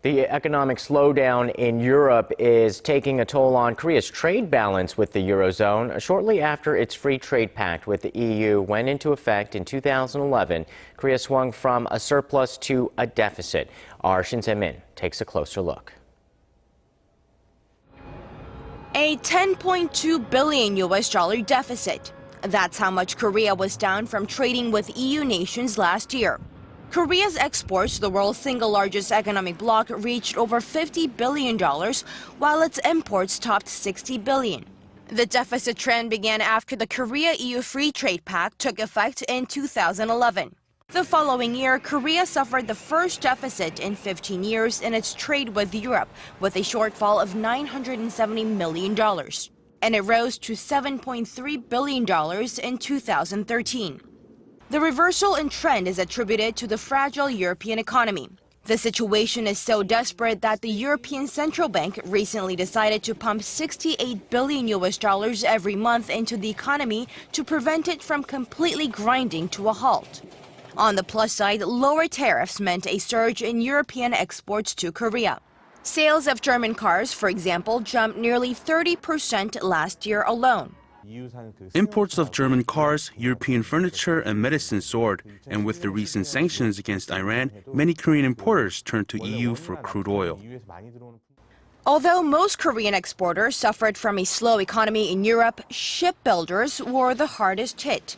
The economic slowdown in Europe is taking a toll on Korea's trade balance with the eurozone. Shortly after its free trade pact with the EU went into effect in 2011, Korea swung from a surplus to a deficit. Our Shin Se-min takes a closer look. A $10.2 billion US deficit. That's how much Korea was down from trading with EU nations last year. Korea's exports, the world's single largest economic bloc, reached over $50 billion, while its imports topped $60 billion. The deficit trend began after the Korea-EU Free Trade Pact took effect in 2011. The following year, Korea suffered the first deficit in 15 years in its trade with Europe, with a shortfall of $970 million. And it rose to $7.3 billion in 2013. The reversal in trend is attributed to the fragile European economy. The situation is so desperate that the European Central Bank recently decided to pump $68 billion every month into the economy to prevent it from completely grinding to a halt. On the plus side, lower tariffs meant a surge in European exports to Korea. Sales of German cars, for example, jumped nearly 30% last year alone. Imports of German cars, European furniture, and medicine soared, and with the recent sanctions against Iran, many Korean importers turned to EU for crude oil. Although most Korean exporters suffered from a slow economy in Europe, shipbuilders were the hardest hit.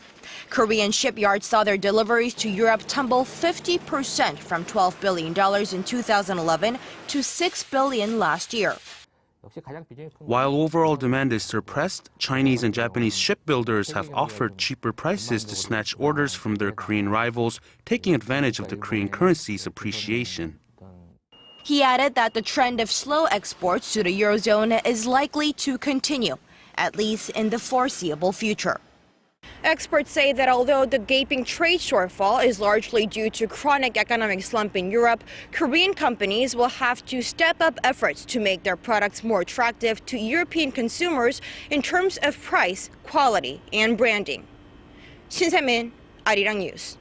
Korean shipyards saw their deliveries to Europe tumble 50% from $12 billion in 2011 to $6 billion last year. While overall demand is suppressed, Chinese and Japanese shipbuilders have offered cheaper prices to snatch orders from their Korean rivals, taking advantage of the Korean currency's appreciation. He added that the trend of slow exports to the eurozone is likely to continue, at least in the foreseeable future. Experts say that although the gaping trade shortfall is largely due to chronic economic slump in Europe, Korean companies will have to step up efforts to make their products more attractive to European consumers in terms of price, quality, and branding. Shin Se-min, Arirang News.